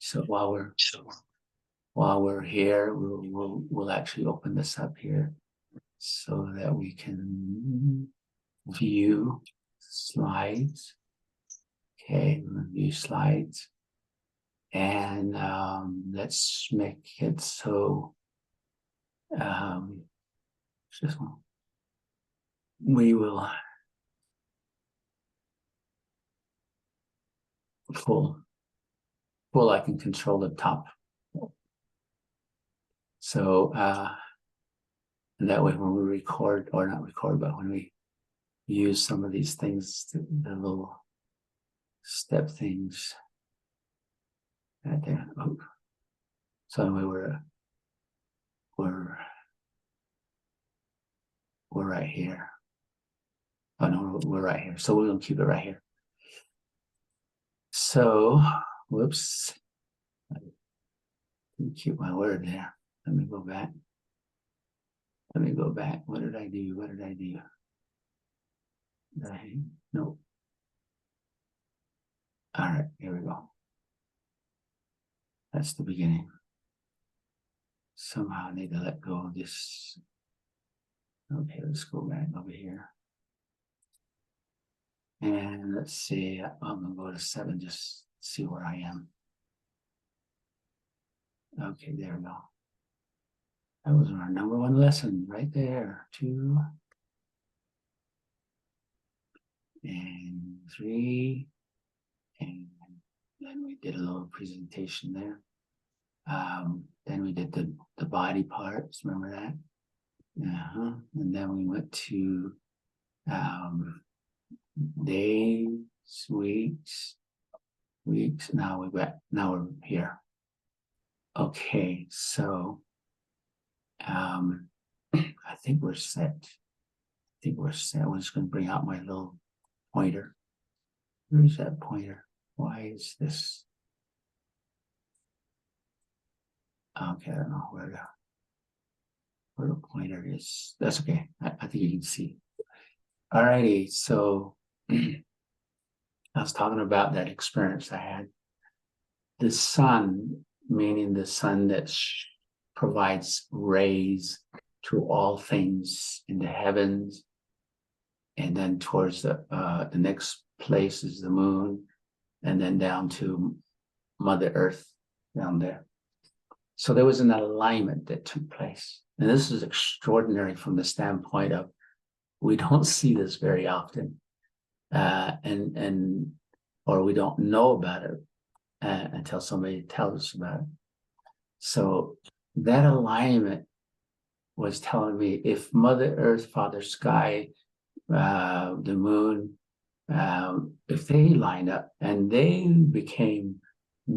So while we're here, we'll actually open this up here so that we can view slides. Okay, view slides. And let's make it so this one. We will full I can control the top. So and that way when we record, or not record, but when we use some of these things, the little step things right there. Oh. So anyway, we're right here. Oh no, we're right here. So we're gonna keep it right here. So, whoops. I didn't keep my word there. Let me go back. What did I do? No. All right, here we go. That's the beginning. Somehow I need to let go of this. Okay, let's go back over here. And let's see, I'm gonna go to 7, just see where I am. Okay, there we go. That was our number 1 lesson right there. 2 and 3. And then we did a little presentation there. Then we did the body parts, remember that? And then we went to days, weeks. Now we're here. Okay, so I think we're set. We're just going to bring out my little pointer. Where's that pointer? Why is this? Okay, I don't know where the pointer is. That's okay. I think you can see. Alrighty, so I was talking about that experience I had. The sun, meaning the sun that provides rays to all things in the heavens, and then towards the next place is the moon, and then down to Mother Earth down there. So there was an alignment that took place. And this is extraordinary from the standpoint of we don't see this very often, or we don't know about it until somebody tells us about it. So that alignment was telling me if Mother Earth, Father Sky, the moon, if they lined up and they became a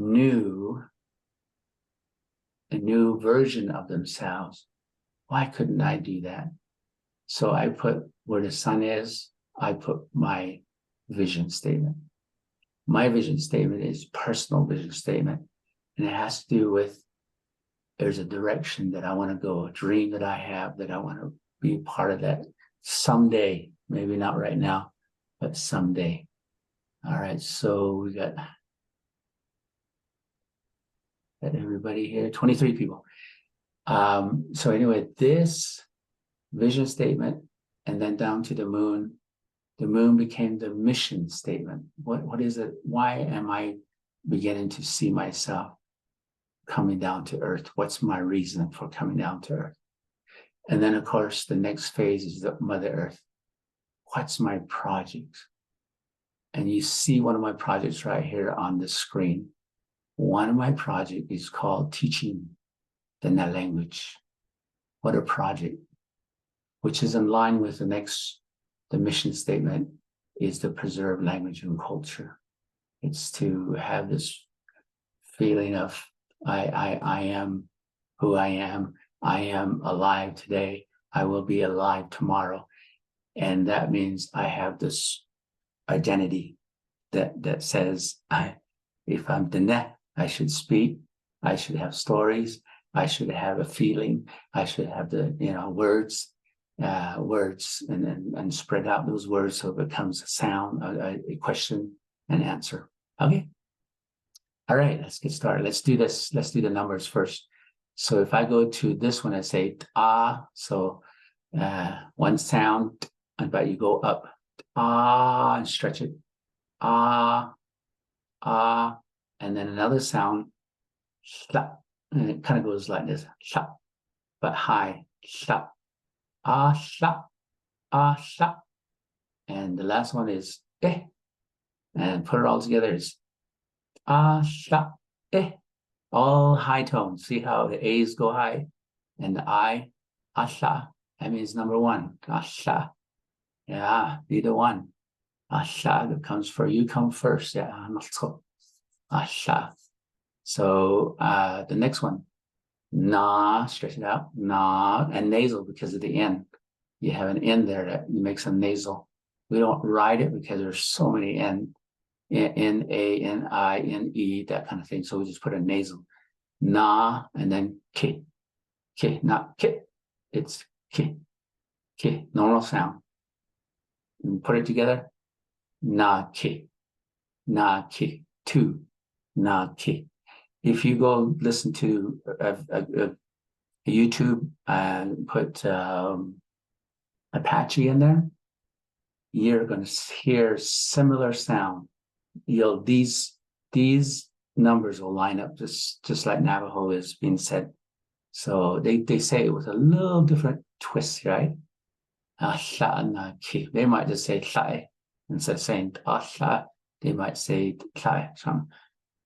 new version of themselves, why couldn't I do that? So I put where the sun is, I put my vision statement. My vision statement is personal vision statement. And it has to do with, there's a direction that I want to go, a dream that I have that I want to be part of that someday, maybe not right now, but someday. All right, so we got everybody here, 23 people. So anyway, this vision statement, and then down to the moon became the mission statement. What is it? Why am I beginning to see myself coming down to earth? What's my reason for coming down to earth? And then of course, the next phase is the Mother Earth. What's my project? And you see one of my projects right here on the screen. One of my projects is called Teaching the Net Language. What a project, which is in line with the mission statement is to preserve language and culture. It's to have this feeling of I am who I am. I am alive today. I will be alive tomorrow. And that means I have this identity that says, if I'm Diné, I should speak. I should have stories. I should have a feeling. I should have the words and spread out those words so it becomes a sound, a question and answer. Okay. All right, let's get started. Let's do this. Let's do the numbers first. So if I go to this one, I say ah. So one sound, but you go up ah and stretch it ah ah, and then another sound sla, and it kind of goes like this sla, but high sla sla sla, and the last one is eh, and put it all together is sha, eh, all high tones. See how the A's go high and the I, asha, that means number one, asha. Yeah, be the one. Asha, that comes for you, come first. Yeah, asha. So the next one, na, stretch it out, na, and nasal because of the N. You have an N there that makes a nasal. We don't write it because there's so many N. N-A, N-I, N-E, that kind of thing. So we just put a nasal. Na, and then K. K, not K. It's K. K, normal sound. And put it together. Na, K. Na, K. Two. Na, K. If you go listen to a YouTube and put Apache in there, you're going to hear similar sound. These numbers will line up just like Navajo is being said. So they say it with a little different twist, right? They might just say tlai instead of saying tla. They might say tlai.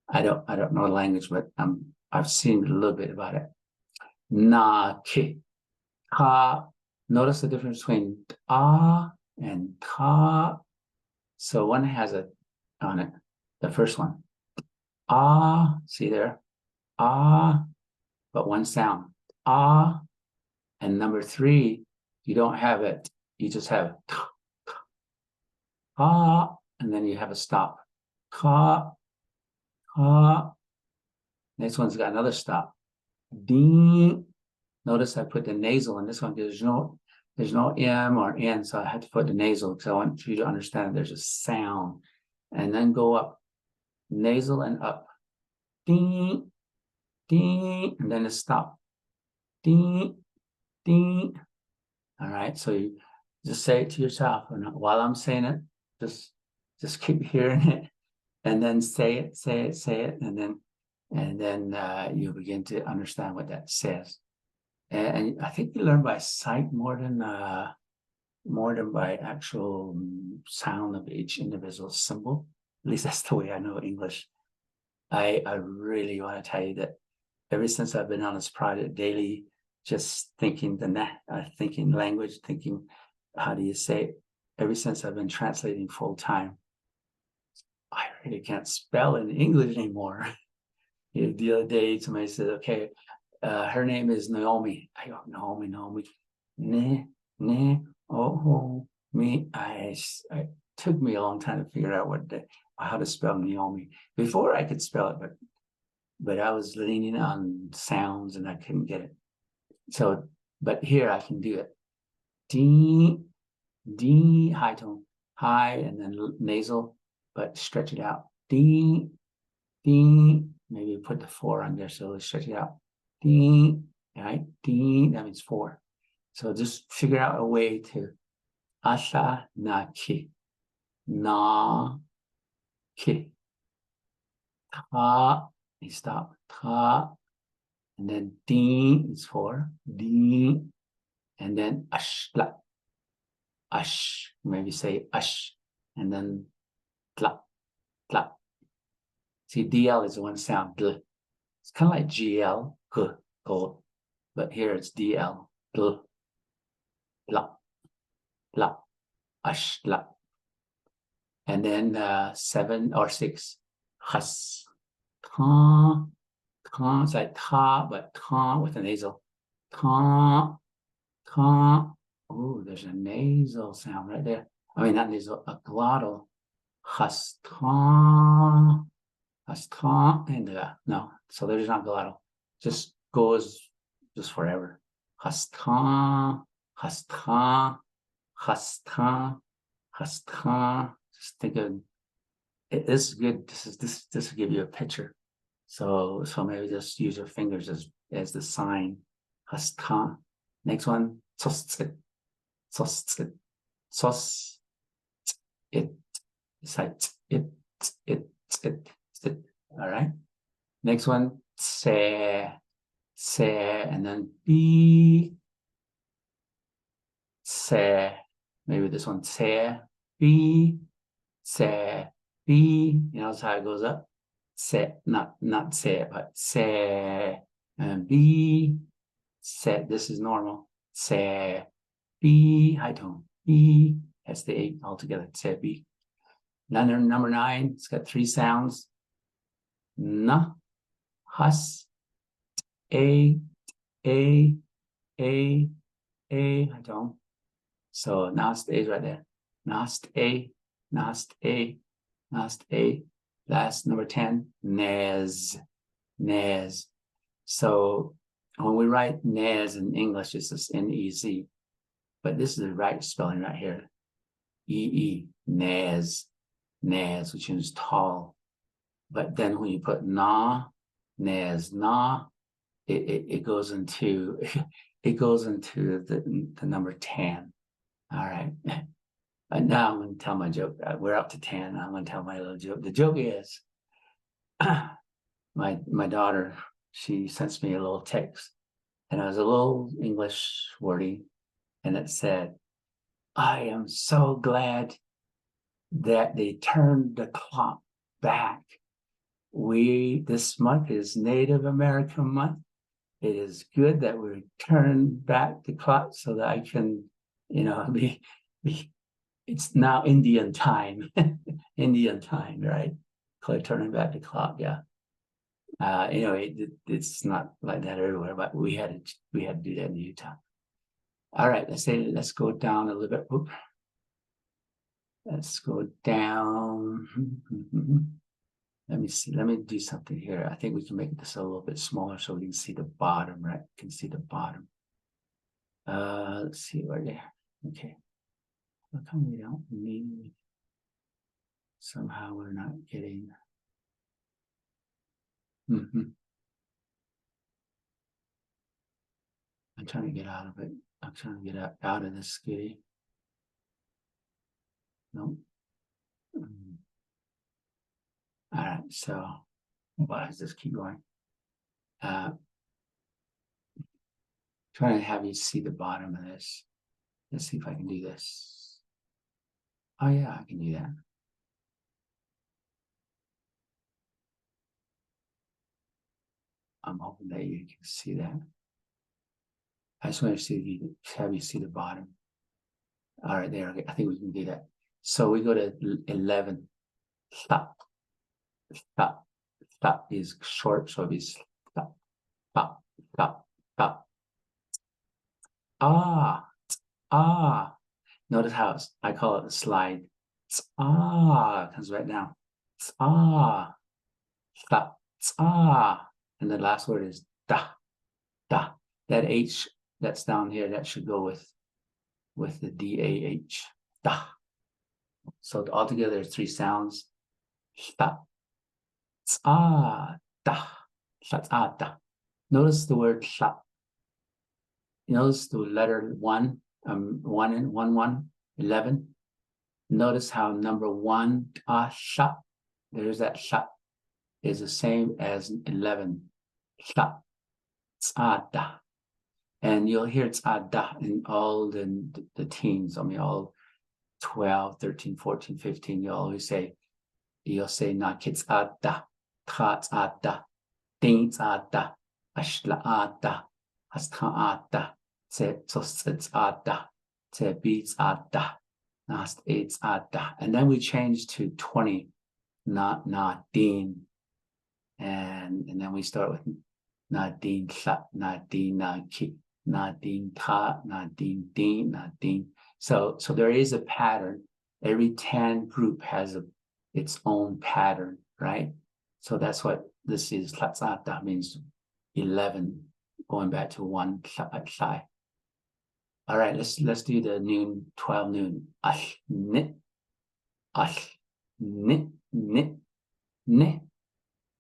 I don't know the language, but I've seen a little bit about it. Na ki ka. Notice the difference between ah and ka. So one has a on it. The first one, ah, see there, ah, but one sound, ah, and number three, you don't have it. You just have ah, and then you have a stop, ka, ka. Next one's got another stop, ding. Notice I put the nasal in this one because there's no M or N, so I had to put the nasal because I want you to understand there's a sound, and then go up. Nasal and up, ding, ding, and then it stop, ding, ding. All right, so you just say it to yourself, and while I'm saying it, just keep hearing it, and then say it, and then you'll begin to understand what that says. And I think you learn by sight more than by actual sound of each individual symbol. At least that's the way I know English. I really want to tell you that ever since I've been on this project daily, just thinking thinking language, thinking how do you say it, ever since I've been translating full time, I really can't spell in English anymore. The other day, somebody said, okay, her name is Naomi. I go, Naomi. Me. It took me a long time to figure out how to spell Naomi. Before I could spell it, but I was leaning on sounds and I couldn't get it. So, but here I can do it. D, high tone, high, and then nasal, but stretch it out. D, maybe put the 4 on there, so let's stretch it out. D, right? D, that means 4. So just figure out a way to asha na ki, na ki, ta, you stop, ta, and then D is 4, D, and then ashla, ash, maybe say ash, and then tla, tla. See, DL is one sound, dl. It's kind of like GL, gold, but here it's DL, dl, la, la, ash, la. And then 7 or 6, khas, ta, ta, it's like ta, but ta with a nasal, ta, ta. Oh, there's a nasal sound right there. I mean, not nasal, a glottal. Khas, ta, and no, so there's not glottal. Just goes just forever. Khas, khas, just think of it. This is good. This will give you a picture. So maybe just use your fingers as the sign. Hasta. Next one, sos, sos, it, sight, it. All right. Next one, se, and then be, se. Maybe this one, se, be, se, be. You know how it goes up. Se, not se, but se, and be, se. This is normal. Se, be, high tone. Be, that's the 8 altogether. Se, be. Number 9, it's got 3 sounds. Na, hus, a, high tone. So nast a is right there. Nast a. Last number 10, nez. So when we write nez in English, it's just N-E-Z. But this is the right spelling right here. E-E, nez, which means tall. But then when you put na, nez, na, it goes into the number 10. All right. And now I'm going to tell my joke. We're up to 10. I'm going to tell my little joke. The joke is my daughter, she sends me a little text, and it was a little English wording, and it said, I am so glad that they turned the clock back. This month is Native American month. It is good that we turned back the clock so that I can, be it's now Indian time. Indian time, right? Turning back the clock, yeah. It's not like that everywhere, but we had to do that in Utah. All right, let's go down a little bit. Oop. Let's go down. Let me see. Let me do something here. I think we can make this a little bit smaller so we can see the bottom, right? You can see the bottom. Let's see right there. Okay. How come we don't need? Somehow we're not getting. I'm trying to get out of it. I'm trying to get out of this skitty. No. All right, so why does this keep going? Trying to have you see the bottom of this. Let's see if I can do this. Oh yeah, I can do that. I'm hoping that you can see that. I just want to have you see the bottom. All right, there. I think we can do that. So we go to 11. Stop. Stop is short, so it'll be stop. Ah. Notice how I call it a slide. Comes right down. Stop. And the last word is da. That H that's down here, that should go with the D-A-H. Da. So altogether, there's 3 sounds. Stop. Da. Notice the word stop. Notice the letter 1, 11. Notice how number 1, shop. There's that shop. Is the same as 11. Shop. Tsada. And you'll hear tsada in all the teens. I mean, all 12, 13, 14, 15. You'll say na kitsada, katsada, dinsada, ashlaada, hastaada, tsada, tsada, nast and then we change to 20, din. And then we start with nadin sa, nadin ki, nadin ka, nadin din, nadin. So there is a pattern. Every 10 group has its own pattern, right? So that's what this is. That means 11, going back to 1 sai. All right, let's do the noon, 12 noon. Ash nit, nit, nit.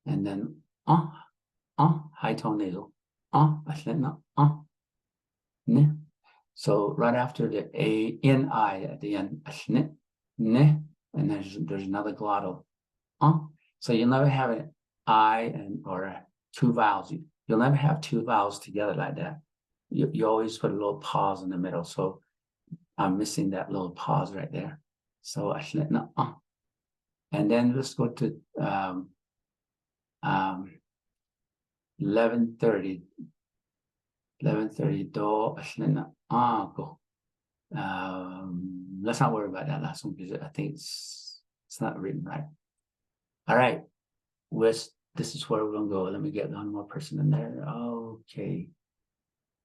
And then high tone nasal. Ne. So right after the A-N-I at the end, ne, and there's another glottal. So you'll never have an I or two vowels. You'll never have two vowels together like that. You always put a little pause in the middle. So I'm missing that little pause right there. So and then let's go to 11:30. 11:30 do go. Let's not worry about that last one because I think it's not written right. All right, this is where we're gonna go. Let me get one more person in there. Okay.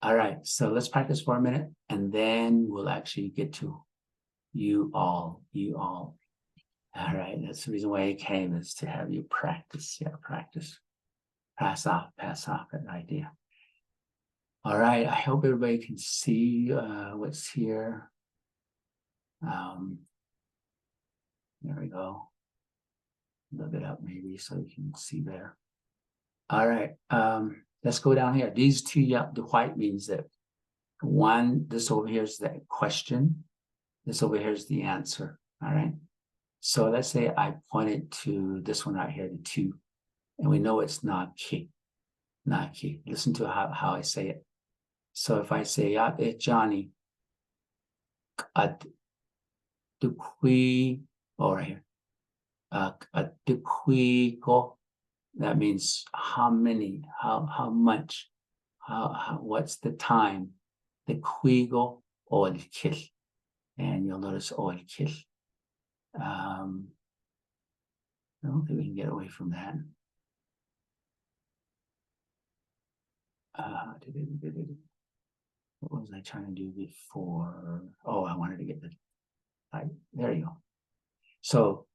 All right, so let's practice for a minute and then we'll actually get to you all. All right, that's the reason why I came, is to have you practice. Yeah, practice. Pass off that idea. All right, I hope everybody can see what's here. There we go. A little bit up maybe so you can see better. All right, let's go down here. These two, the white means that one, this over here is the question. This over here is the answer. All right. So let's say I pointed to this one right here, the 2, and we know it's not key. Not key. Listen to how I say it. So if I say Johnny, at the qui over here, at the qui go, that means how many, how much, how what's the time? The qui go Oolkił, and you'll notice Oolkił. I don't think we can get away from that. What was I trying to do before? Oh, I wanted to get the right. There you go. So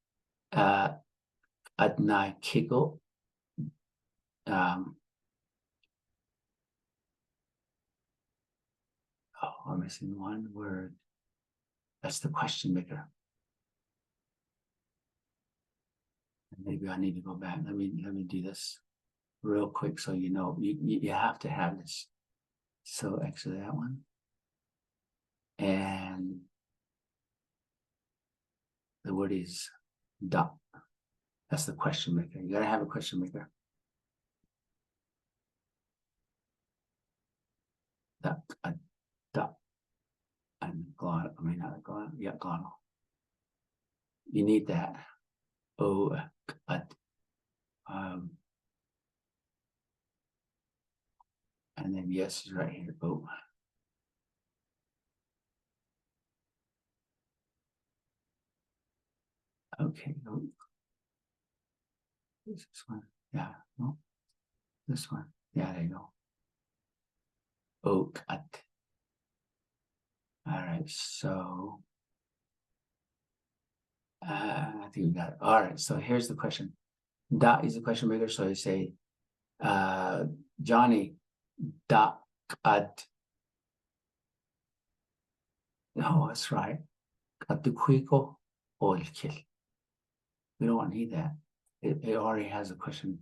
Adna Kiko. I'm missing one word. That's the question maker. Maybe I need to go back. Let me do this real quick so you know you have to have this. So exit that one. And the word is dot. That's the question maker. You gotta have a question maker. Dot, dot. And glottal. I mean, not a glottal. Yeah, glottal. You need that. And then yes is right here. Oh. Okay. Oh. This one. Yeah. No. This one. Yeah, there you go. Oh, cut. All right. So I think we got it. All right. So here's the question. Dot is the question maker. So you say, Johnny, dot at. No, that's right. At the Oolkił Oolkił. We don't need that. It already has a question.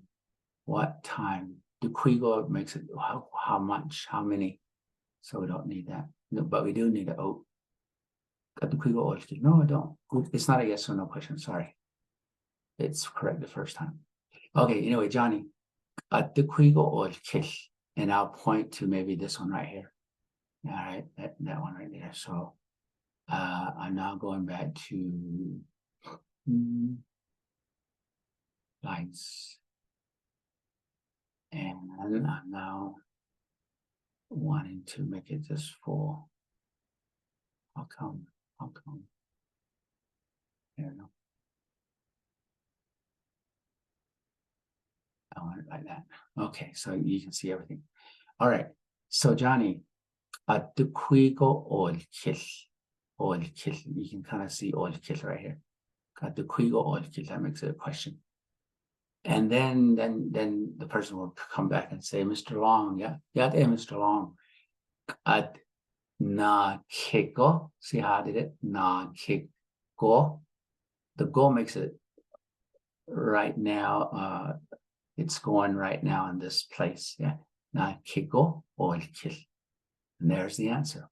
What time? The Oolkił makes it how much, how many. So we don't need that. No, but we do need it. Oh, at the Oolkił Oolkił. No, I don't. It's not a yes or no question. Sorry. It's correct the first time. Okay, anyway, Johnny, at the Oolkił Oolkił. And I'll point to maybe this one right here. All right, that one right there. So I'm now going back to lights. And I'm now wanting to make it just full. How come? There we go. I want it like that. Okay, so you can see everything. All right. So Johnny, at the Oolkił Oolkił. Oolkił. You can kind of see Oolkił right here. At the Oolkił Oolkił. That makes it a question. And then the person will come back and say, Mr. Long, yeah, there, Mr. Long. At na kiko. See how I did it? Na kiko. The go makes it right now. It's going right now in this place. Yeah. Nakigo Oolkił. And there's the answer.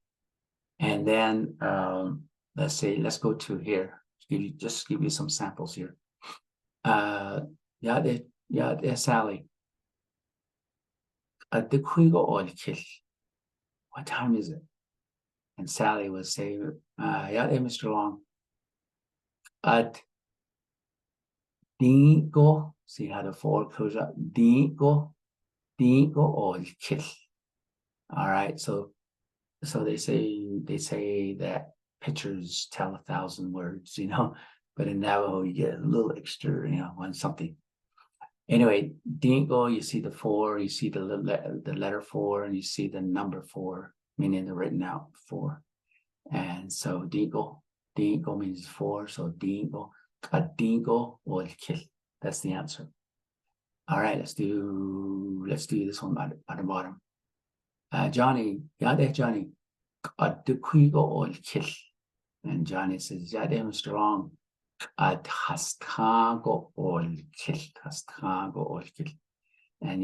And then let's go to here. Just give you some samples here. Yeah, Sally. Oolkił. What time is it? And Sally would say, yeah, Mr. Long. Dingo. See how the 4 goes up. Dingo Oolkił. All right, so they say that pictures tell 1,000 words, but in Navajo you get a little extra, on something. Anyway, dingo, you see the 4, you see the letter 4, and you see the number 4, meaning the written out 4. And so dingo means 4, so dingo Oolkił. That's the answer. All right, let's do this one at the bottom. Johnny, Johnny. Oolkił. And Johnny says, Mr. Long. Hastago Oolkił. And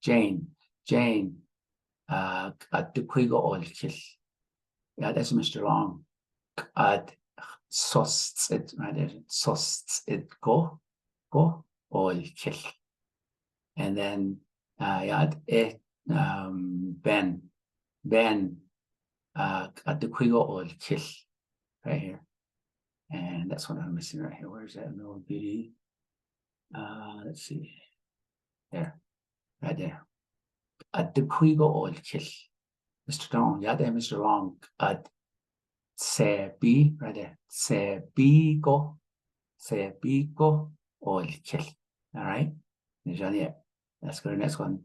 Jane. Oolkił. That's Mr. Long. Sostsit, right there. Sostsit go Oolkił. And then Ben Oolkił, right here. And that's what I'm missing right here. Where's that little beauty? Let's see. There, right there. Oolkił. Mr. Long, Mr. Long. Sebi, right there. Sebigo Oolkił. All right. Let's go to the next one.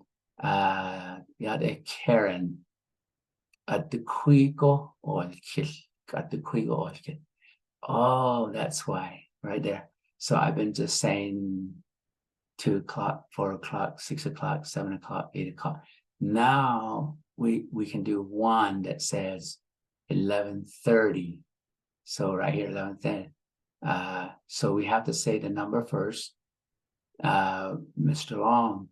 Karen. Oolkił. Oh, that's why, right there. So I've been just saying 2 o'clock, 4 o'clock, 6 o'clock, 7 o'clock, 8 o'clock. Now we can do one that says 11:30. So right here, 11:30. So we have to say the number first. Mr. Long,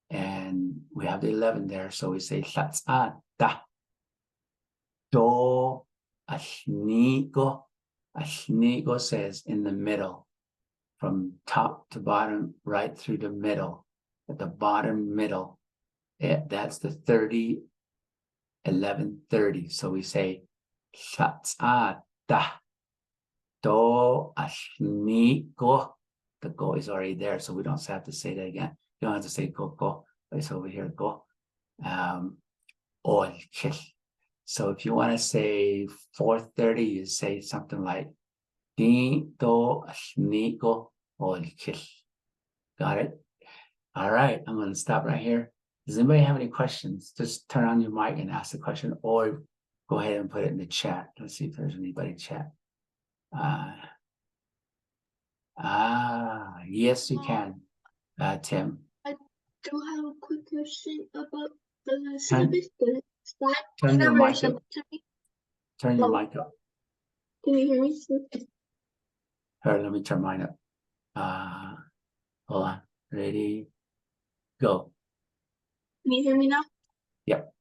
and we have the 11 there. So we say da. Do Ashnigo. Ashnigo says in the middle, from top to bottom, right through the middle. At the bottom middle, that's the 30, 11:30. So we say da. Do Ashnigo. The go is already there, so we don't have to say that again. You don't have to say go. It's over here, go. Oolkił. So if you want to say 4:30, you say something like Do Ashnigo Oolkił. Got it? All right, I'm going to stop right here. Does anybody have any questions? Just turn on your mic and ask the question, or go ahead and put it in the chat. Let's see if there's anybody in chat. Yes, you can, Tim. I do have a quick question about the syllabus. Turn your mic up. Turn your mic up. Can you hear me? All right, let me turn mine up. Hold on. Ready? Go. Can you hear me now? Yep.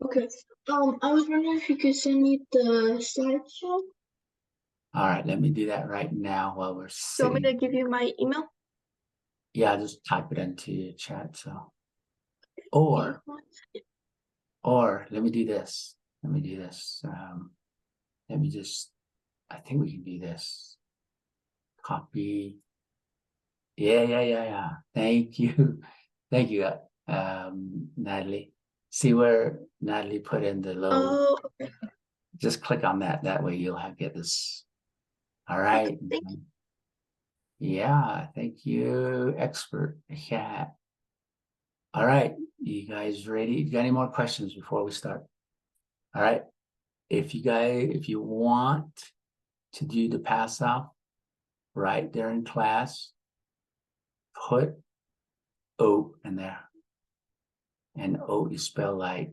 Okay. I was wondering if you could send me the slideshow. All right, let me do that right now while we're sitting. Do you want me to give you my email? Yeah, just type it into your chat. So, or let me do this. Let me just. I think we can do this. Copy. Yeah. Thank you, Natalie. See where Natalie put in the little. Oh, okay. Just click on that. That way you'll get this. All right. Thank you. Yeah, thank you, expert. Yeah. All right, you guys ready? You got any more questions before we start? All right. If you want to do the pass off right there in class, put O in there. And O is spelled like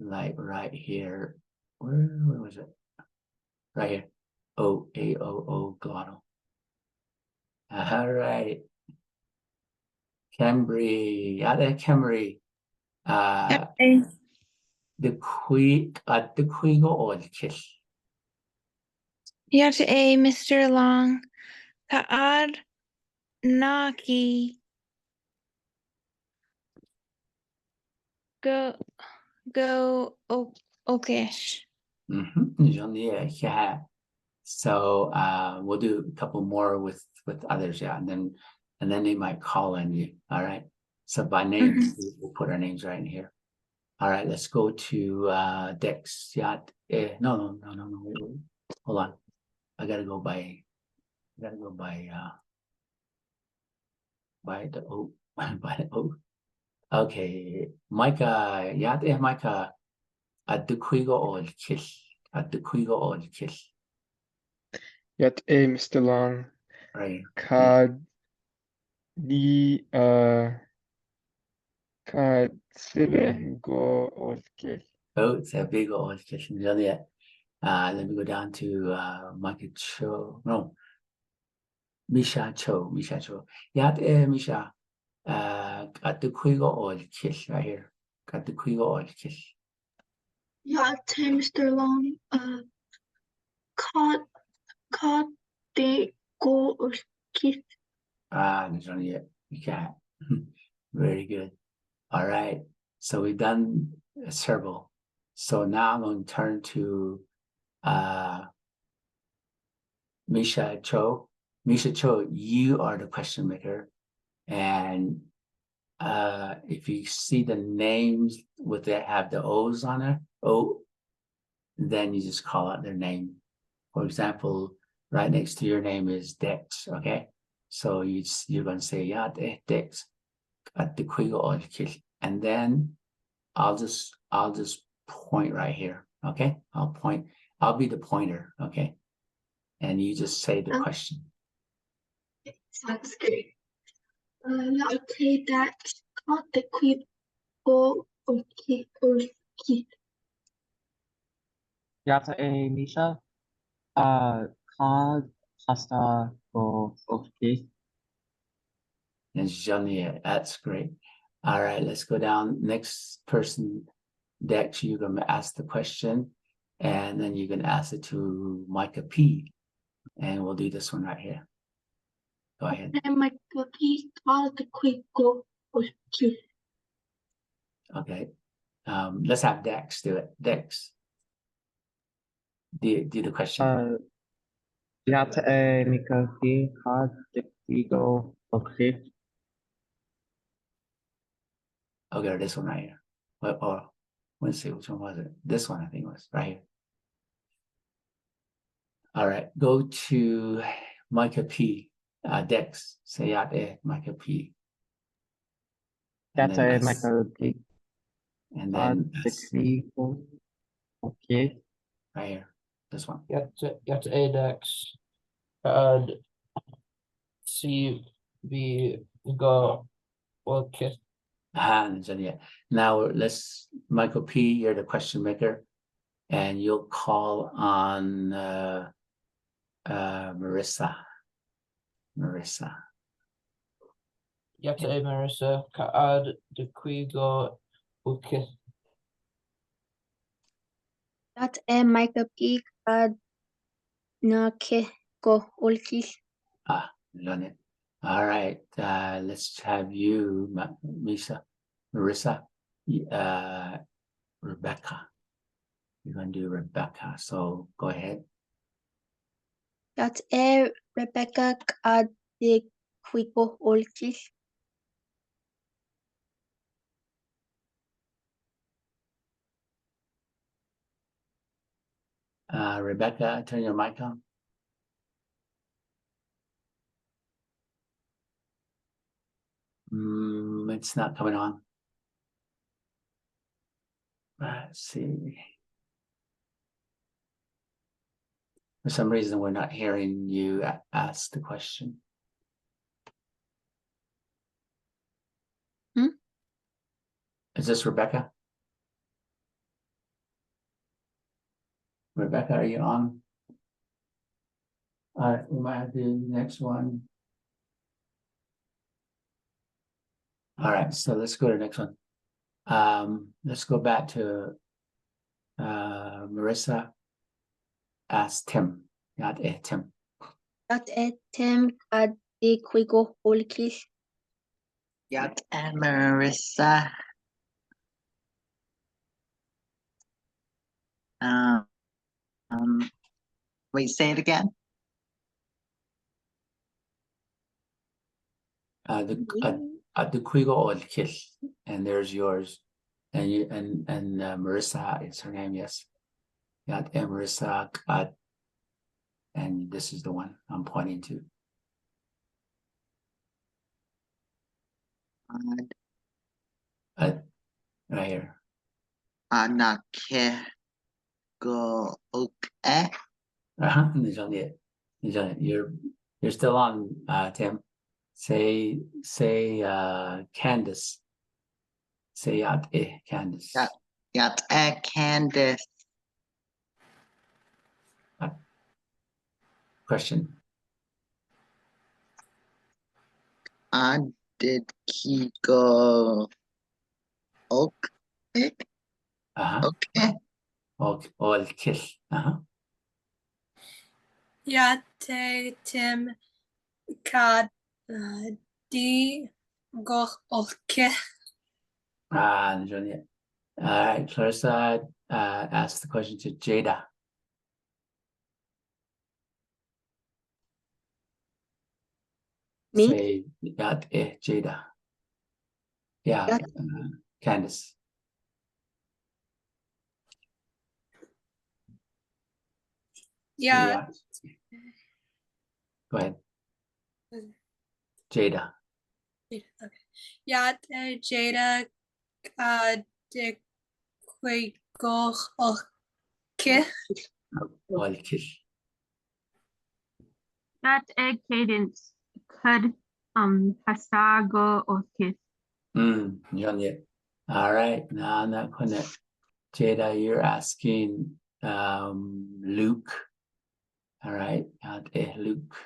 right here. Where was it? Right here. O, A-O-O, glottal. All right. Camry. Camry. Okay. the Quigo Oolkił. Yat a Mr. Long. Kaad Naki. Go okay. Yeah. So we'll do a couple more with others, yeah, and then they might call on you. All right. So by name, we'll put our names right in here. All right, let's go to Dex. Yeah. No. Wait. Hold on. I gotta go by by the O. By the O. Okay. Micah, yeah, Micah. At the Quigo Oolkił. At the Quigo Oolkił. Yat a Mr. Long. Right. Kad di kad sile go Oolkił. Oh, it's a big Oolkił. Let me go down to Micah Cho. No. Misha Cho. Yeah, Misha. At the Quigo Oolkił right here. At the Quigo Oolkił. Yeah, Mr. Long. Caught they go or kiss. There's only it. You can't. Very good. All right. So we've done several. So now I'm going to turn to Misha Cho. Misha Cho, you are the question maker. And if you see the names with that have the O's on it, then you just call out their name. For example, right next to your name is Dex, okay? So you're going to say, yeah, Dex, at the Quigo Oolkił. And then I'll just point right here, okay? I'll be the pointer, okay? And you just say the question. Sounds great. I'll say that caught the quick go or kiss. Yat a Misha. Kad pasta go Oolkił. And Jania, that's great. All right, let's go down. Next person, Dex, you're going to ask the question, and then you can ask it to Micah P. And we'll do this one right here. Go ahead. And my cookie caught the quick go or kiss. Okay. Let's have Dex do it. Dex, do the question. Yat a Mika P. Kad di go Oolkił. Okay, this one right here. Or let's see, which one was it? This one, I think it was right here. All right, go to Micah P. Dex, say out there, Micah P. Yat a Mika P. And Kad then di go Oolkił. right here, this one. Yat a Dex. Kad CB go Oolkił. Now let's, Michael P, you're the question maker, and you'll call on Marissa. Yat a Marissa. Kad the Quigo Oolkił. That Micah P. Kad Naki go Oolkił. Done it. All right, let's have you, Marissa, Rebecca. You're going to do Rebecca, so go ahead. That Rebecca Kad the Quigo Oolkił. Rebecca, turn your mic on. It's not coming on. Let's see. For some reason, we're not hearing you ask the question. Is this Rebecca? Rebecca, are you on? All right, we might have to do the next one. All right, so let's go to the next one. Let's go back to Marissa asked Tim. Not Tim. That Tim kad de quigo Oolkił. Yat Marissa. Um, wait, say it again. The Quigo Oolkił, and there's yours, and you and Marissa is her name. Yes, Yat Marissa Kad, and this is the one I'm pointing to. Right here. Anake go okay. You're still on, Tim. Say Candace. Say Yat Candace. Yat Candace. Question. Did he go okay? Okay. Oolkił. Yate Tim kad di go Oolkił. All right, Clarissa asked the question to Jada. Me? Say Yat Jada. Yeah, Yat. Candace. Yeah. Go ahead. Jada. Okay. Yate Jada de quigo Oolkił. Oolkił. That cadence could pasago Oolkił. All right, now I'm not gonna. Jada, you're asking Luke. All right, Luke.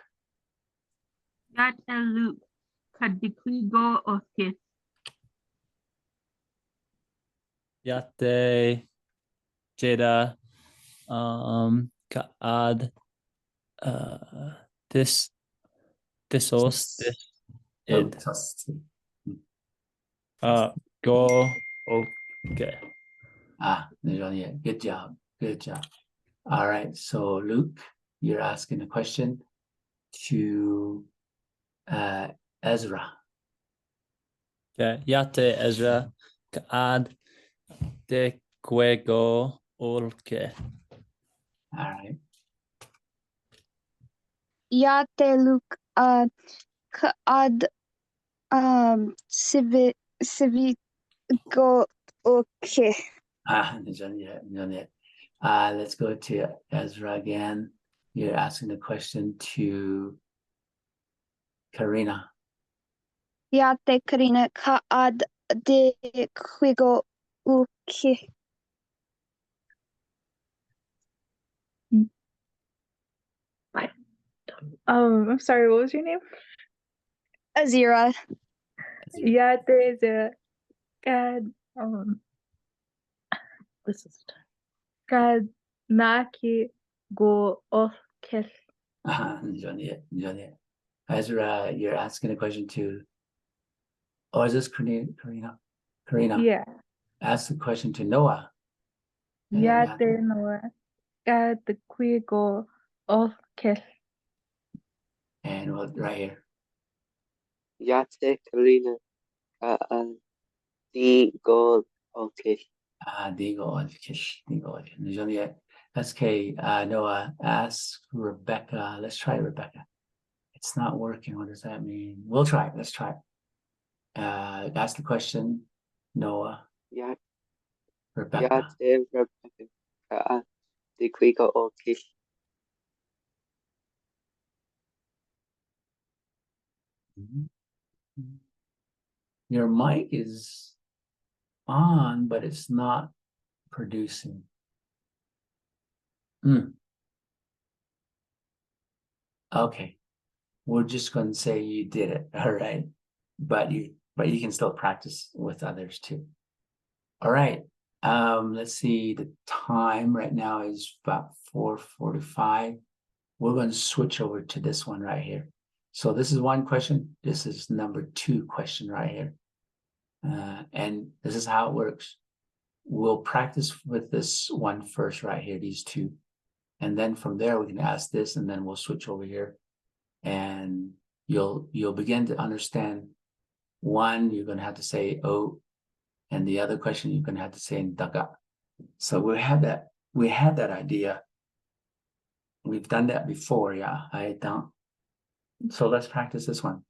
That Luke could quigo Oolkił. Yate Jada kaad this os this id go okay. Good job. Good job. All right, so Luke, you're asking a question to Ezra. Okay, Yate Ezra kaad de quigo Oolkił. All right. Yate Luke kad civi go Oolkił. Let's go to Ezra again. You're asking the question to Karina. Yate Karina kad de quigo Oolkił. I'm sorry, what was your name? Azira. Yeah, there's a this is God Naki go Oolkił. Ezra, you're asking a question to. Oh, is this Karina? Karina. Yeah. Ask the question to Noah. Yeah, there Noah. God the queer go Oolkił. And right here. Yate Karina. Di go okay. That's okay. Noah, ask Rebecca. Let's try Rebecca. It's not working. What does that mean? We'll try it. Let's try it. Ask the question, Noah. Yeah. Rebecca. Rebecca. Di quigo Oolkił. Your mic is on, but it's not producing. Okay, we're just going to say you did it. All right, but but you can still practice with others too. All right. Let's see, the time right now is about 4:45. We're going to switch over to this one right here. So this is one question. This is number 2 question right here. And this is how it works. We'll practice with this one first right here, these 2. And then from there, we can ask this, and then we'll switch over here. And you'll begin to understand. One, you're going to have to say "oh," and the other question you're going to have to say "daga." So we had that idea. We've done that before, yeah. I don't. So let's practice this one.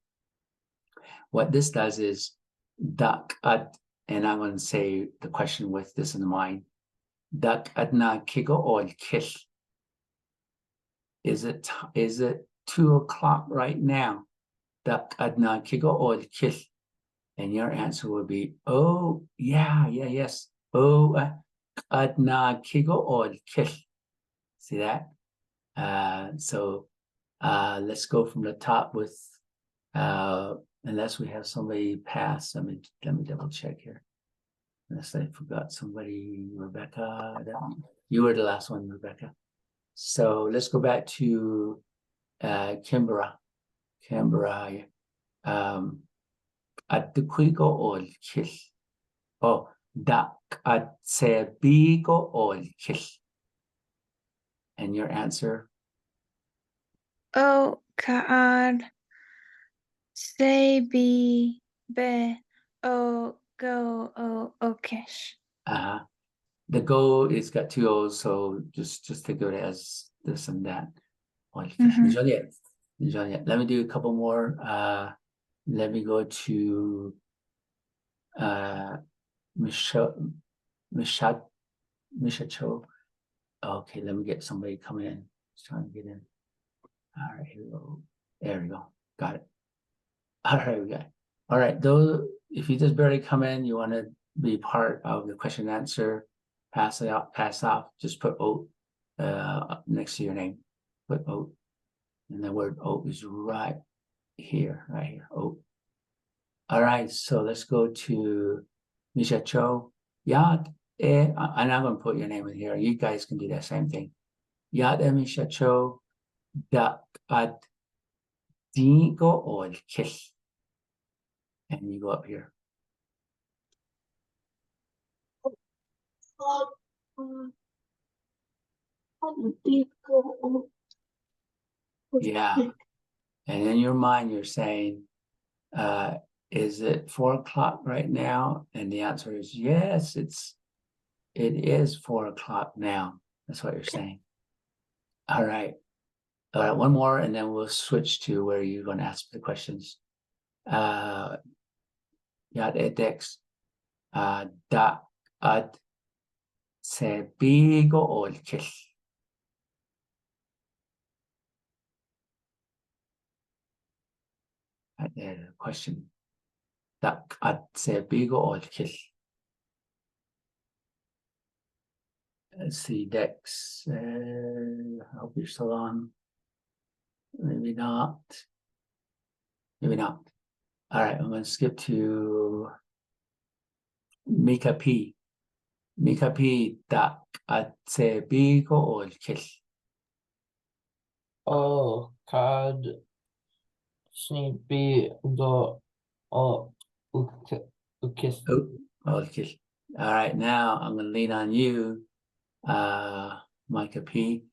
What this does is dak at, and I'm going to say the question with this in mind. Dak adna kigo ol kil. Is it 2 o'clock right now? Dak adna kigo ol kil. And your answer would be, oh, yes. Oh, adna kigo ol kil. See that? So let's go from the top with, unless we have somebody pass. Let me double check here. Unless I forgot somebody, Rebecca. You were the last one, Rebecca. So let's go back to Canberra. At the quigo ol kil. Oh, dak at sebigo ol kil. And your answer? O kaad sebi be o go o okish. The go is got 2 O's, so just think of it as this and that. Let me do a couple more. Let me go to Mishacho. Okay, let me get somebody coming in. Just trying to get in. All right, here we go. There we go. Got it. All right, we got it. All right, those, if you just barely come in, you want to be part of the question and answer, pass off, just put "oat" next to your name. Put "oat." And the word "oat" is right here, "oat." All right, so let's go to Misha Cho. Yad, and I'm going to put your name in here. You guys can do that same thing. Yad Misha Cho, dak ad digo ol kil. And you go up here. Yeah. And in your mind, you're saying, is it 4 o'clock right now? And the answer is yes, it is 4 o'clock now. That's what you're saying. All right. All right, one more, and then we'll switch to where you're going to ask the questions. Yad edex da ad sebigo ol kil. Question. Dak ad sebigo ol kil. Let's see, Dex. I hope you're still on. Maybe not. Maybe not. All right, I'm going to skip to Mika P. Mika P. Dak ad sebigo ol kil. Oh, kad snipi go o ukis. Oh, okay. All right, now I'm going to lean on you, Micah P.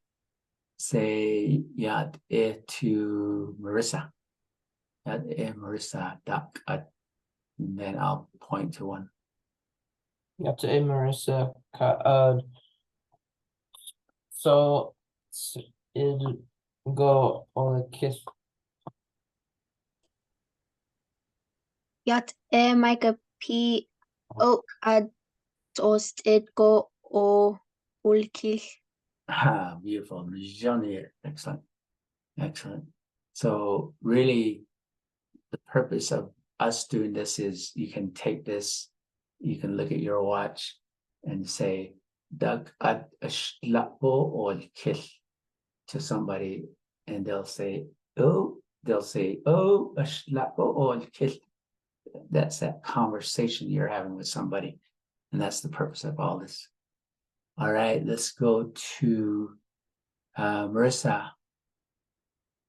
Say yad to Marissa. Yad Marissa, dak at, and then I'll point to one. Yad Marissa kaad. So it go o kiss. Yat Micah P. O ad toast it go o Oolkił. Beautiful. Excellent. Excellent. So really, the purpose of us doing this is you can take this, you can look at your watch and say, Dag ad ashlapo ol kil to somebody, and they'll say, oh, ashlapo ol kil. that's that conversation you're having with somebody. And that's the purpose of all this. All right, let's go to Marissa.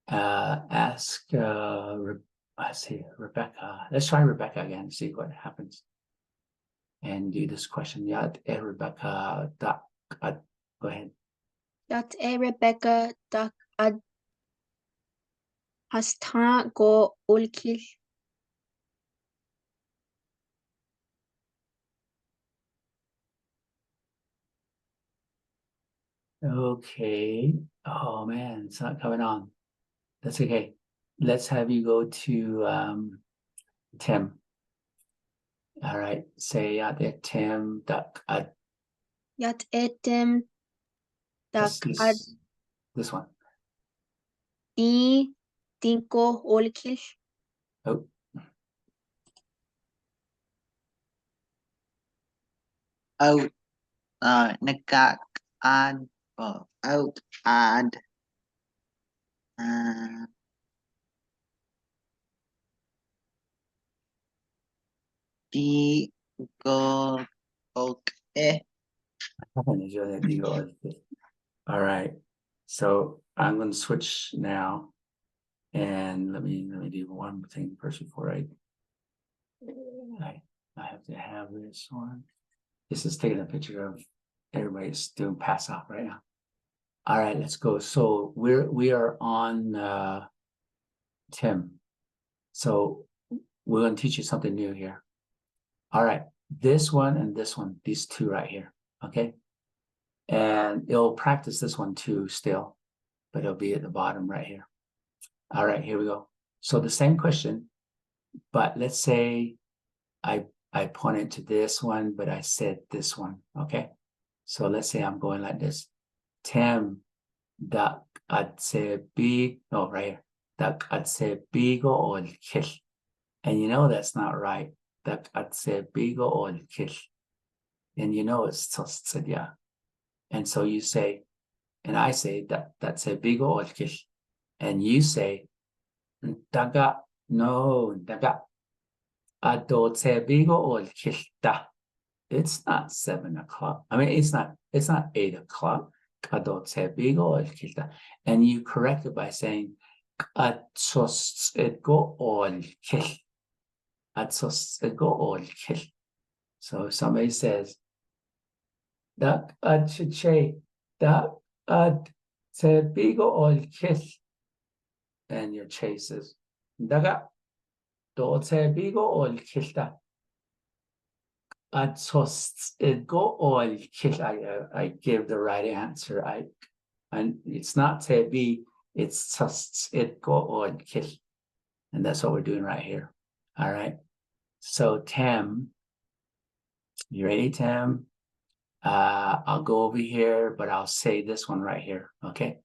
Ask I see Rebecca. Let's try Rebecca again, see what happens. And do this question. Yat Rebecca. Go ahead. Yat Rebecca dak ad hasta go Oolkił. Okay. Oh man, it's not coming on. That's okay. Let's have you go to Tim. All right. Say out there, Tim. Dak ad. Yat Tim dak ad This one. di dinko Oolkił. Oh. Out nagak ad out ad di go okay. All right. So I'm going to switch now, and let me do one thing first before I have to have this one. This is taking a picture of everybody's doing pass off right now. All right, let's go. So we are on Tim. So we're going to teach you something new here. All right, this one and this one, these two right here. Okay. And it'll practice this one too still, but it'll be at the bottom right here. All right, here we go. So the same question, but let's say I pointed to this one, but I said this one, okay? So let's say I'm going like this. Tim, dak adse big, no, right here. Dak adse bigo Oolkił. And you know that's not right. Dak adse bigo Oolkił. And you know it's tostsedya. And so you say, and I say that's a bigo Oolkił. And you say, daga, no, daga. Bigo Oolkił da. It's not 7 o'clock. I mean, it's not 8 o'clock. Bigo Oolkił da. And you correct it by saying, go Oolkił. Go Oolkił. So if somebody says, dak adche, dak bigo Oolkił. And your chase is, daga. Bigo Oolkił da. Go Oolkił. I give the right answer. And it's not be, it's go Oolkił. And that's what we're doing right here. All right. So Tim, you ready, Tim? I'll go over here, but I'll say this one right here. Okay.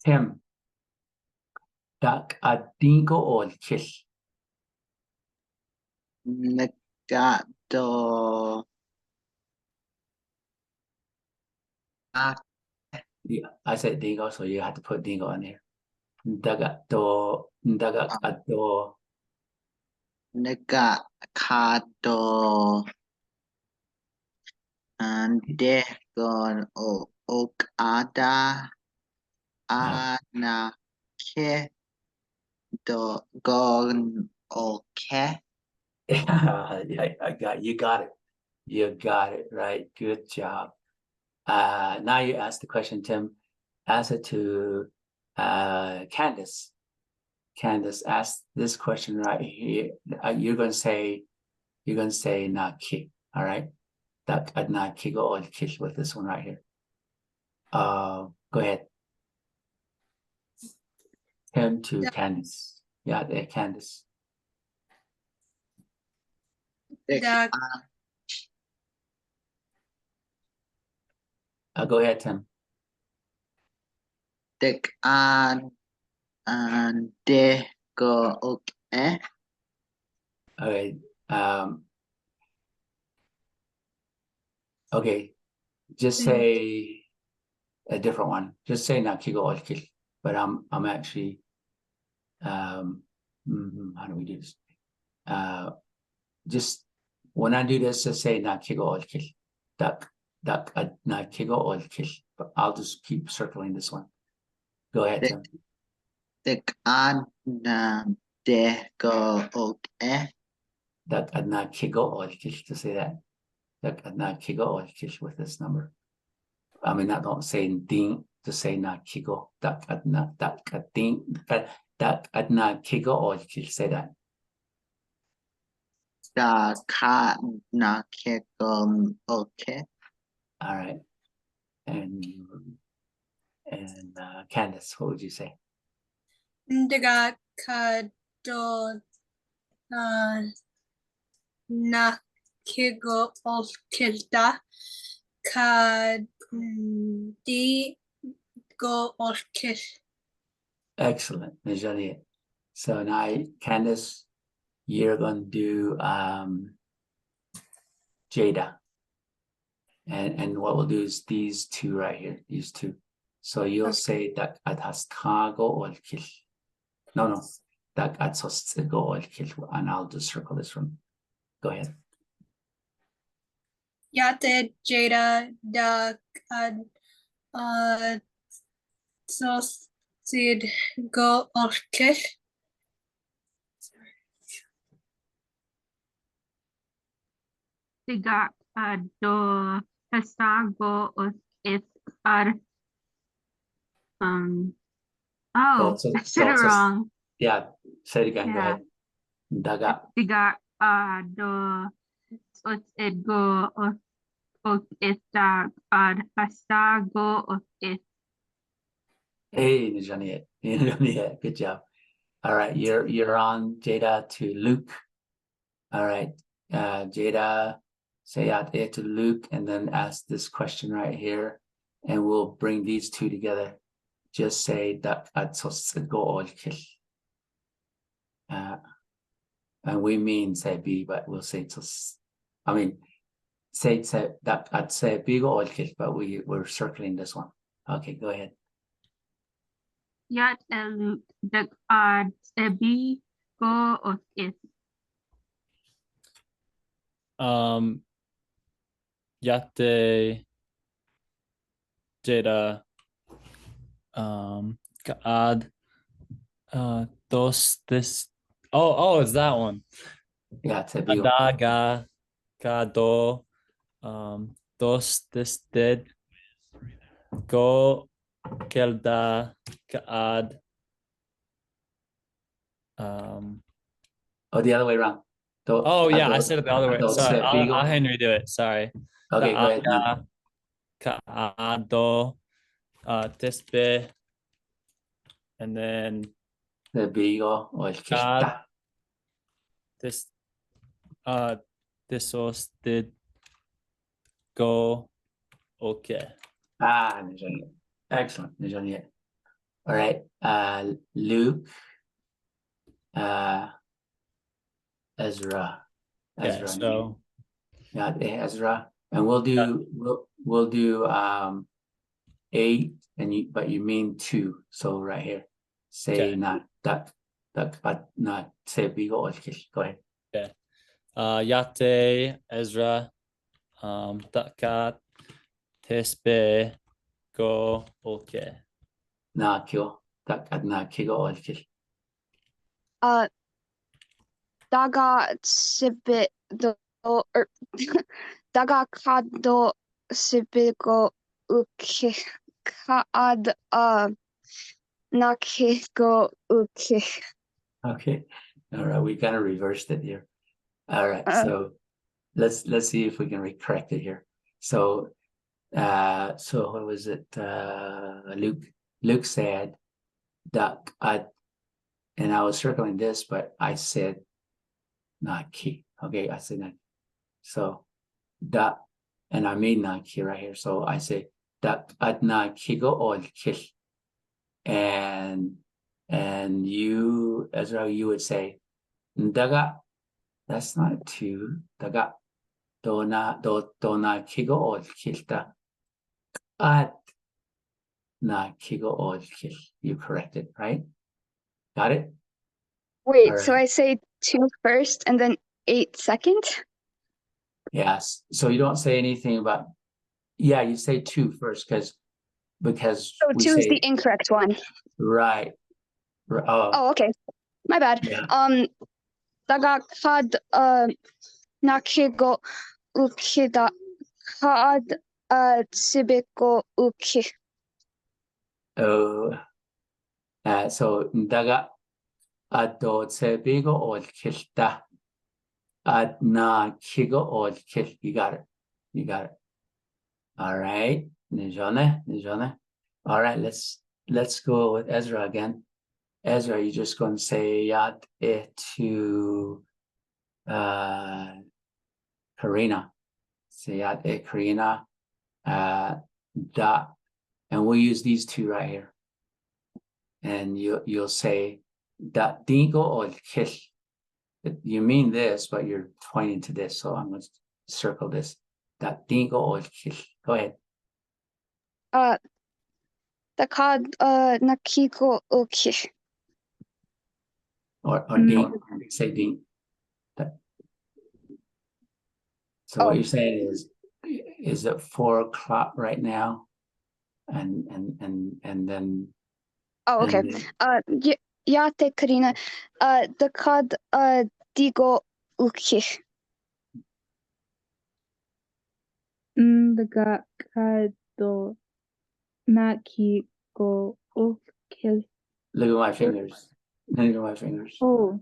Tim, dak adingo Oolkił. Nagado Yeah, I said dingo, so you have to put dingo in here. Ndagado nagakado degon okada anake gon okay. You got it. You got it right. Good job. Now you ask the question, Tim. Ask it to Candace. Candace, ask this question right here. You're gonna say naki. All right. That naki go Oolkił with this one right here. Go ahead. Tim to Candace. Yeah, there, Candace. Dak Go ahead, Tim. Dik and de go okay. Okay. Okay. Just say a different one. Just say naki go Oolkił. But I'm actually How do we do this? Just when I do this, just say na kigo Oolkił. Dak ad na kigo Oolkił. But I'll just keep circling this one. Go ahead, Tim. Dak ad na dego Oolkił. Dak ad na kigo Oolkił, to say that. Dak ad na kigo Oolkił with this number. I mean, not saying ding, to say na kigo. Dak ad na kigo Oolkił, say that. Dak na kigo Oolkił. All right. And Candace, what would you say? Daga kado na kigo Oolkił kad di go Oolkił. Excellent, Najani. So now, Candace, you're going to do Jada. And what we'll do is these two right here, these two. So you'll say dak ad hastago Oolkił. No, dak ad sostigo Oolkił, and I'll just circle this one. Go ahead. Yate Jada dak ad sosid go Oolkił. Tiga do hastago Oolkił ar. Oh, So- I said it so- wrong. Yeah, say it again. Go Yeah. ahead. Daga. Tiga do sosid go Oolkił ar hastago Oolkił. Hey, Najani. Good job. All right, you're on, Jada, to Luke. All right, Jada, say out there to Luke, and then ask this question right here, and we'll bring these two together. Just say dak ad sostigo Oolkił. And we mean say B, but we'll say say dak ad say bigo Oolkił, but we're circling this one. Okay, go ahead. Yat Luke dak ad sebi go Oolkił. Yate Jada Kaad dos this it's that one. Yeah, say bigo. Adaga Kado dos this did go Kelda Kaad Oh, the other way around. I said it the other way. Dos Sorry, bigo. I'll Henry do it. Sorry. Okay, go ahead. No. Kaado Tisbe, and then The bigo Oolkił. God. This was did go okay. Najani. Excellent, Najani. All right, Luke, Ezra. Okay, so Yeah, Ezra, and we'll do 8, but you mean 2. So right here, say Okay. not dak not say bigo Oolkił. Go ahead. Yate Ezra Dakat Tisbe go okay. Na kyo dak ad na kigo Oolkił. Daga sibi do daga kado sibigo Oolkił kad nakigo Oolkił. Okay, all right, we kind of reversed it here. All right, so let's see if we can correct it here. So what was it? Luke said dak ad, and I was circling this, but I said not ki. Okay, I said not. So dak, and I made not ki right here. So I say dak ad na kigo Oolkił, and you, Ezra, you would say daga. That's not 2. Daga dona kigo Oolkił da ad na kigo Oolkił. You corrected, right? Got it? Wait, All so right. I say 2 first and then 8 second? Yes. So you don't say anything about, yeah, you say 2 first because So we 2 is the say, incorrect one. right. Oh, Oh, okay. My bad. yeah. Daga kad nakigo ukida kad tsibeko uki. Oh, so daga addo tsebigo olkilta adna kigo olkil. You got it. You got it. All right. Nijone. All right, let's go with Ezra again. Ezra, you're just going to say yat to Karina. Say yat Karina. Da, and we'll use these two right here. And you'll say da dingo or kish. You mean this, but you're pointing to this. So I'm going to circle this. Da dingo or kish. Go ahead. Dakad nakiko uki. Or ding. Say ding. So what you're saying is it 4 o'clock right now? And then Oh, okay. Yate Karina. Dakad digo uki. Daga kado nakiko ukil. look at my fingers. Look at my fingers. Oh,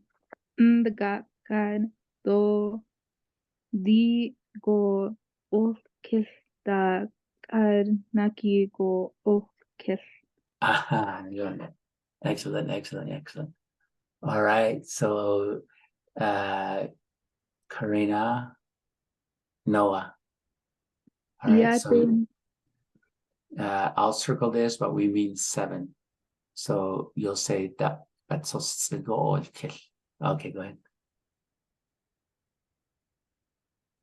daga kado digo ukil da kad nakiko ukil. Aha, excellent. All right, so Karina, Noah. All right, so I'll circle this, but we mean 7. So you'll say that. That's so go. Okay, go ahead.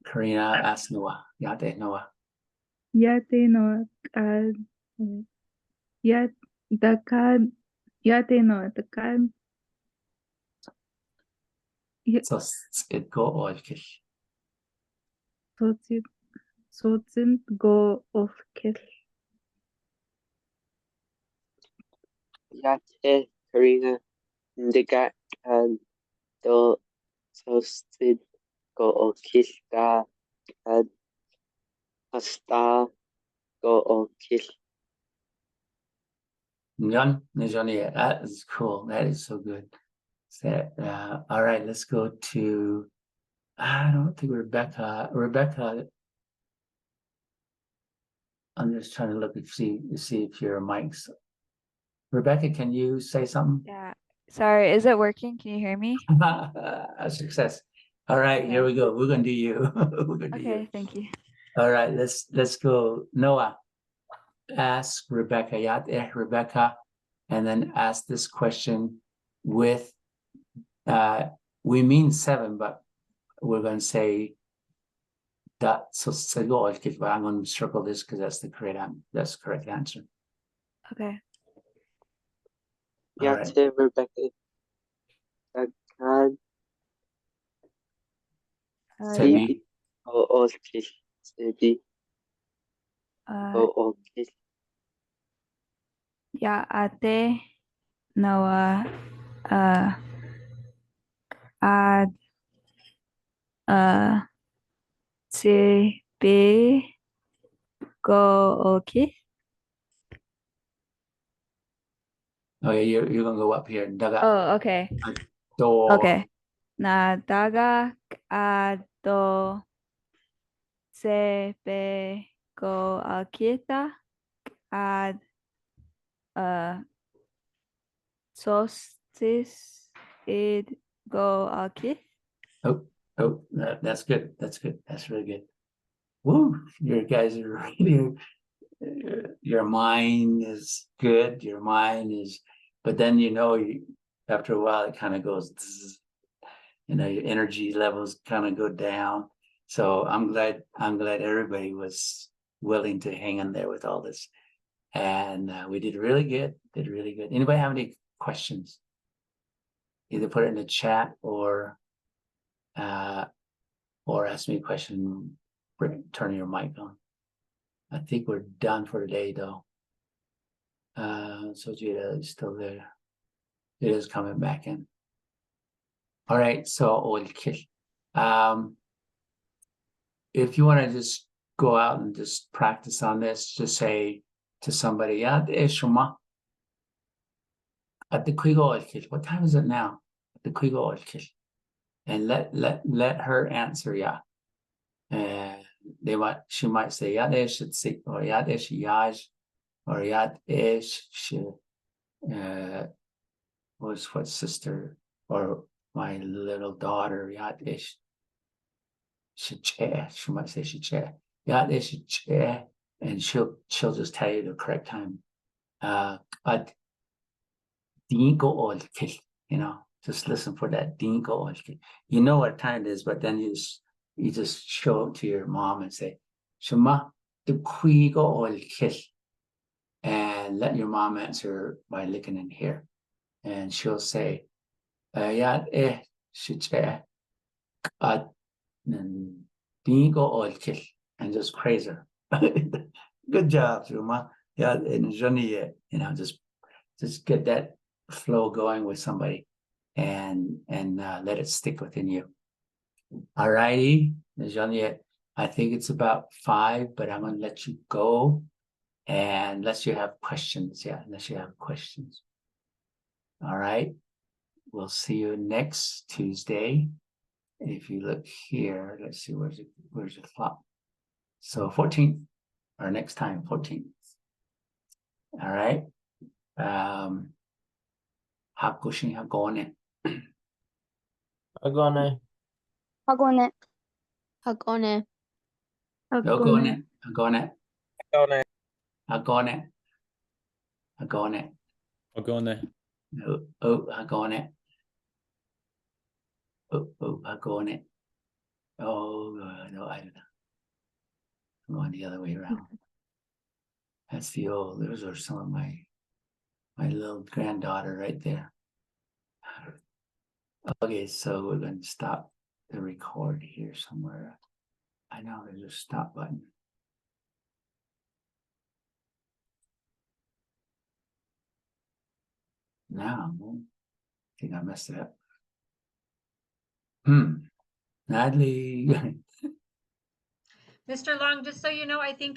Karina, ask Noah. Yate Noah. Yate no kad yat dakad yate no dakad. So it go or kish. Sotzin go ukil. Yate Karina Ndiga and do Sosted go Okilda and Asta go Okil. Nyan, yeah, that is cool. That is so good. So, all right, let's go to, I don't think Rebecca, I'm just trying to look and see if your mic's, Rebecca, can you say something? Yeah. Sorry, is it working? Can you hear me? A success. All right, here we go. We're gonna do you. We're gonna do you. Okay, thank you. All right, let's go. Noah, ask Rebecca, Rebecca, and then ask this question with we mean 7, but we're going to say that. So I'm going to circle this because that's the correct answer. Okay. All right. Yate Rebecca Dakad Sebi. go Okil. Sebi go Okil. Yeah, ate Noah ad tebe go okay. Oh yeah, you're gonna go up here. Daga. Oh, okay. Okay. Na daga ado sebe go akita ad solstice id go akit. Oh, that's good. That's good. That's really good. Woo! You guys are really. Your mind is good. Your mind is, but then after a while it kind of goes. Your energy levels kind of go down. So I'm glad everybody was willing to hang in there with all this, and we did really good. Anybody have any questions? either put it in the chat or ask me a question, turn your mic on. I think we're done for today though. So Jada is still there. It is coming back in. All right, so Oolkił. If you want to just go out and just practice on this, just say to somebody, "Yad Shuma. At the Oolkił. What time is it now? At the Oolkił." And let her answer, yeah. And she might say Yad Shitsi or Yad Yaj or Yad was what sister or my little daughter Yad Shiche. She might say Shiche. Yad Shiche, and she'll just tell you the correct time. Ad Dinko Oolkił, just listen for that Dinko Oolkił. You know what time it is, but then you just show it to your mom and say, Shema the Quigo Oolkił. And let your mom answer by looking in here. And she'll say, Yad Shiche Ad Dinko Oolkił, and just praise her. Good job, Shema. Yeah, and just get that flow going with somebody and let it stick within you. All righty, I think it's about 5, but I'm gonna let you go, and unless you have questions. All right, we'll see you next Tuesday. If you look here, let's see, where's the clock? So 14th, or next time, 14th. All right. Hakushin Hagone. Agone. Hagone. Hagone. Hagone. Agone. Hagone. Hagone. Agone. Oh, Hagone. Oh, Hagone. Oh, no, I don't know. I'm going the other way around. That's the old, those are some of my little granddaughter right there. Okay, so we're going to stop the record here somewhere. I know there's a stop button. Now, I think I messed it up. Natalie. Mr. Long, just so you know, I think it's